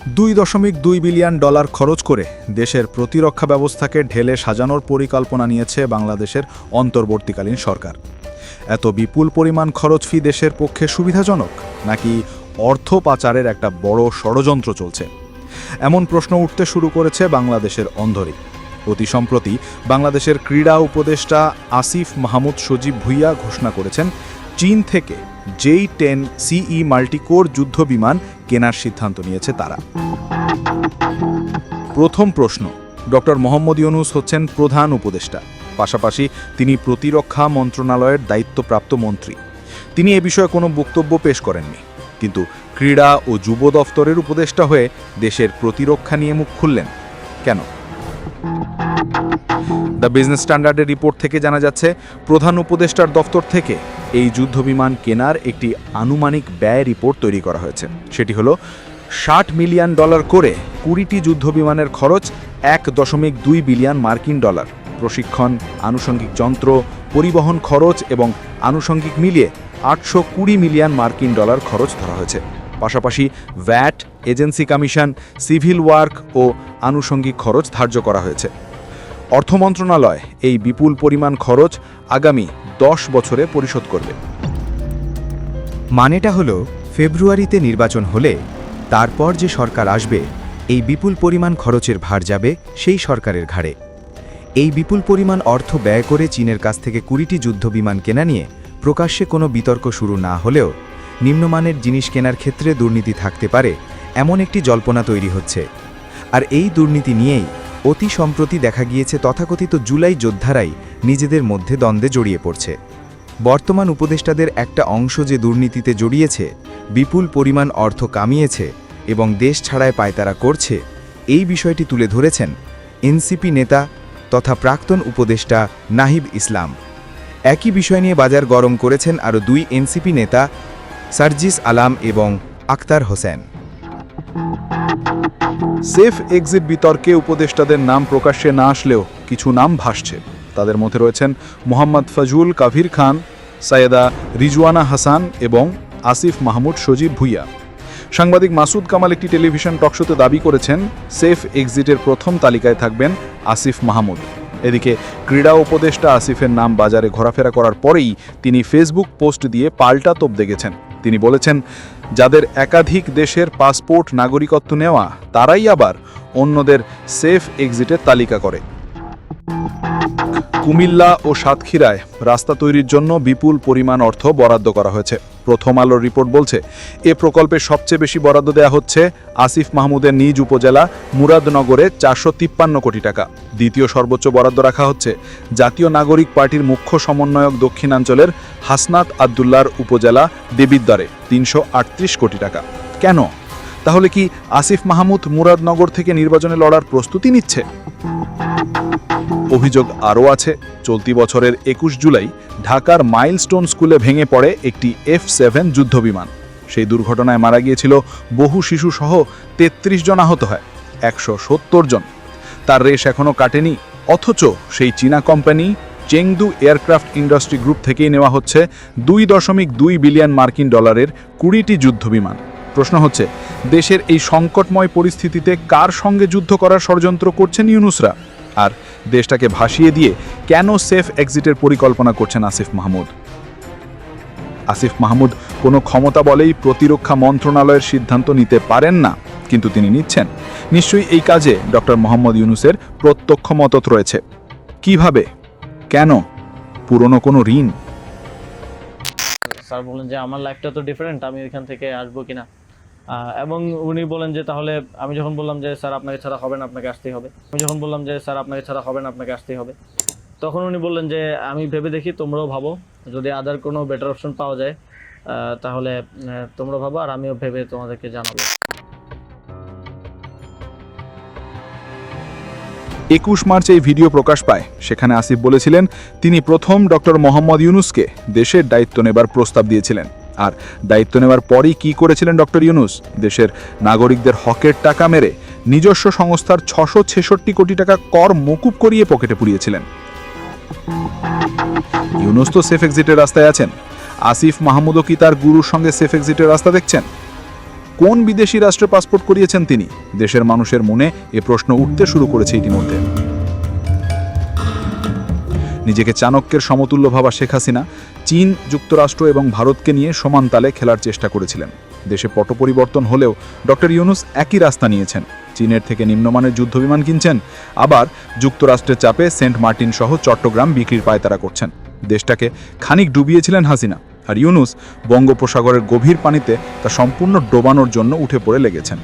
$2.2 billion খরচ করে দেশের প্রতিরক্ষা ব্যবস্থাকে ঢেলে সাজানোর পরিকল্পনা নিয়েছে বাংলাদেশের অন্তর্বর্তীকালীন সরকার। এত বিপুল পরিমাণ খরচ ফি দেশের পক্ষে সুবিধাজনক, নাকি অর্থ পাচারের একটা বড় ষড়যন্ত্র চলছে? এমন প্রশ্ন উঠতে শুরু করেছে বাংলাদেশের অন্দরে। অতি সম্প্রতি বাংলাদেশের ক্রীড়া উপদেষ্টা আসিফ মাহমুদ সজীব ভুইয়া ঘোষণা করেছেন, চীন থেকে J-10 CE মাল্টিকোর যুদ্ধ বিমান কেনার সিদ্ধান্ত নিয়েছে তারা। প্রথম প্রশ্ন, ডক্টর মোহাম্মদ ইউনূস হচ্ছেন প্রধান উপদেষ্টা, পাশাপাশি তিনি প্রতিরক্ষা মন্ত্রণালয়ের দায়িত্বপ্রাপ্ত মন্ত্রী। তিনি এ বিষয়ে কোনো বক্তব্য পেশ করেননি, কিন্তু ক্রীড়া ও যুব দফতরের উপদেষ্টা হয়ে দেশের প্রতিরক্ষা নিয়ে মুখ খুললেন কেন? দ্য বিজনেস স্ট্যান্ডার্ডের রিপোর্ট থেকে জানা যাচ্ছে, প্রধান উপদেষ্টার দফতর থেকে এই যুদ্ধবিমান কেনার একটি আনুমানিক ব্যয় রিপোর্ট তৈরি করা হয়েছে। সেটি হলো $60 মিলিয়ন করে 20টি যুদ্ধবিমানের খরচ $1.2 বিলিয়ন। প্রশিক্ষণ, আনুষঙ্গিক যন্ত্র, পরিবহন খরচ এবং আনুষঙ্গিক মিলিয়ে $820 মিলিয়ন খরচ ধরা হয়েছে। পাশাপাশি VAT, agency commission, civil work ও আনুষঙ্গিক খরচ ধার্য করা হয়েছে। অর্থ মন্ত্রণালয় এই বিপুল পরিমাণ খরচ আগামী 10 বছরে পরিশোধ করবে। মানেটা হলো, ফেব্রুয়ারিতে নির্বাচন হলে তারপর যে সরকার আসবে, এই বিপুল পরিমাণ খরচের ভার যাবে সেই সরকারের ঘাড়ে। এই বিপুল পরিমাণ অর্থ ব্যয় করে চীনের কাছ থেকে 20টি যুদ্ধবিমান কেনা নিয়ে প্রকাশ্যে কোনো বিতর্ক শুরু না হলেও নিম্নমানের জিনিস কেনার ক্ষেত্রে দুর্নীতি থাকতে পারে এমন একটি জল্পনা তৈরি হচ্ছে। আর এই দুর্নীতি নিয়েই অতি সম্প্রতি দেখা গিয়েছে তথাকথিত জুলাই যোদ্ধারাই নিজেদের মধ্যে দ্বন্দ্বে জড়িয়ে পড়ছে। বর্তমান উপদেষ্টাদের একটা অংশ যে দুর্নীতিতে জড়িয়েছে, বিপুল পরিমাণ অর্থ কামিয়েছে এবং দেশ ছাড়ায় পায়তারা করছে, এই বিষয়টি তুলে ধরেছেন এনসিপি নেতা তথা প্রাক্তন উপদেষ্টা নাহিদ ইসলাম। একই বিষয় নিয়ে বাজার গরম করেছেন আরও 2 এনসিপি নেতা, সার্জিস আলম এবং আক্তার হোসেন। সেফ এক্সিট বিতর্কে উপদেষ্টাদের নাম প্রকাশ্যে না আসলেও কিছু নাম ভাসছে। তাদের মধ্যে রয়েছেন মোহাম্মদ ফজুল কাভির খান, সৈয়দা রিজওয়ানা হাসান এবং আসিফ মাহমুদ সজীব ভুইয়া। সাংবাদিক মাসুদ কামাল একটি টেলিভিশন টকশোতে দাবি করেছেন, সেফ এক্সিটের প্রথম তালিকায় থাকবেন আসিফ মাহমুদ। এদিকে ক্রীড়া উপদেষ্টা আসিফের নাম বাজারে ঘোরাফেরা করার পরেই তিনি ফেসবুক পোস্ট দিয়ে পাল্টা তোপ দেখেছেন। তিনি বলেছেন, যাদের একাধিক দেশের পাসপোর্ট নাগরিকত্ব নেওয়া, তারাই আবার অন্যদের সেফ এক্সিটের তালিকা করে। কুমিল্লা ও সাতক্ষীরায় রাস্তা তৈরির জন্য বিপুল পরিমাণ অর্থ বরাদ্দ করা হয়েছে। প্রথম আলোর রিপোর্ট বলছে, এ প্রকল্পে সবচেয়ে বেশি বরাদ্দ দেওয়া হচ্ছে আসিফ মাহমুদের নিজ উপজেলা মুরাদনগরে 453 কোটি টাকা। দ্বিতীয় সর্বোচ্চ বরাদ্দ রাখা হচ্ছে জাতীয় নাগরিক পার্টির মুখ্য সমন্বয়ক দক্ষিণাঞ্চলের হাসনাত আবদুল্লার উপজেলা দেবিদ্বারে 338 কোটি টাকা। কেন? তাহলে কি আসিফ মাহমুদ মুরাদনগর থেকে নির্বাচনে লড়ার প্রস্তুতি নিচ্ছে? অভিযোগ আরও আছে, চলতি বছরের 21 জুলাই ঢাকার মাইলস্টোন স্কুলে ভেঙে পড়ে একটি F-7 যুদ্ধবিমান। সেই দুর্ঘটনায় মারা গিয়েছিল বহু শিশু সহ 33 জন আহত হয়, 170 জন। তার রেশ এখনও কাটেনি, অথচ সেই চীনা company Chengdu aircraft industry group থেকেই নেওয়া হচ্ছে $2.2 বিলিয়ন 20টি যুদ্ধবিমান। প্রশ্ন হচ্ছে, দেশের এই সংকটময় পরিস্থিতিতে কার সঙ্গে যুদ্ধ করার ষড়যন্ত্র করছেন ইউনূসরা? আর দেশটাকে ভাসিয়ে দিয়ে কেন সেফ এক্সিটের পরিকল্পনা করছেন আসিফ মাহমুদ? আসিফ মাহমুদ কোনো ক্ষমতা বলেই প্রতিরক্ষা মন্ত্রণালয়ের সিদ্ধান্ত নিতে পারেন না, কিন্তু তিনি নিচ্ছেন। নিশ্চয়ই এই কাজে ডক্টর মোহাম্মদ ইউনূসের প্রত্যক্ষ মদত রয়েছে। কিভাবে? কেন? পুরনো কোনো ঋণ? স্যার বলেন যে আমার লাইফটা তো ডিফারেন্ট, আমি ওইখান থেকে আসবো কিনা, এবং উনি বলেন যে তাহলে আমি যখন বললাম যে স্যার আপনাকে ছাড়া হবে না, আপনাকে আসতেই হবে, তখন উনি বললেন যে আমি ভেবে দেখি, তোমরাও ভাবো, যদি আদার কোনো বেটার অপশন পাওয়া যায় তাহলে তোমরা ভাবো, আর আমিও ভেবে তোমাদেরকে জানাবো। 21 মার্চ এই ভিডিও প্রকাশ পায়। সেখানে আসিফ বলেছিলেন, তিনি প্রথম ডক্টর মোহাম্মদ ইউনূসকে দেশের দায়িত্ব নেবার প্রস্তাব দিয়েছিলেন। আর দায়িত্ব নেওয়ার পরই কি করেছিলেন ডক্টর ইউনূস? দেশের নাগরিকদের হকের টাকা মেরে নিজস্ব সংস্থার 666 কোটি টাকা কর মকুব করিয়ে পকেটে পুড়িয়েছিলেন। ইউনূস তো সেফ এক্সিটের রাস্তায় আছেন। আসিফ মাহমুদও কি তার গুরুর সঙ্গে সেফ এক্সিটের রাস্তা দেখছেন? কোন বিদেশি রাষ্ট্রে পাসপোর্ট করিয়েছেন তিনি? দেশের মানুষের মনে এ প্রশ্ন উঠতে শুরু করেছে ইতিমধ্যে। নিজেকে চাণক্যের সমতুল্য ভাবা শেখ হাসিনা চীন, যুক্তরাষ্ট্র এবং ভারতকে নিয়ে সমান তালে খেলার চেষ্টা করেছিলেন। দেশে পট পরিবর্তন হলেও ডক্টর ইউনূস একই রাস্তা নিয়েছেন। চীনের থেকে নিম্নমানের যুদ্ধবিমান কিনছেন, আবার যুক্তরাষ্ট্রের চাপে সেন্ট মার্টিন সহ চট্টগ্রাম বিক্রির পায়তারা করছেন। দেশটাকে খানিক ডুবিয়েছিলেন হাসিনা, আর ইউনূস বঙ্গোপসাগরের গভীর পানিতে তা সম্পূর্ণ ডোবানোর জন্য উঠে পড়ে লেগেছেন।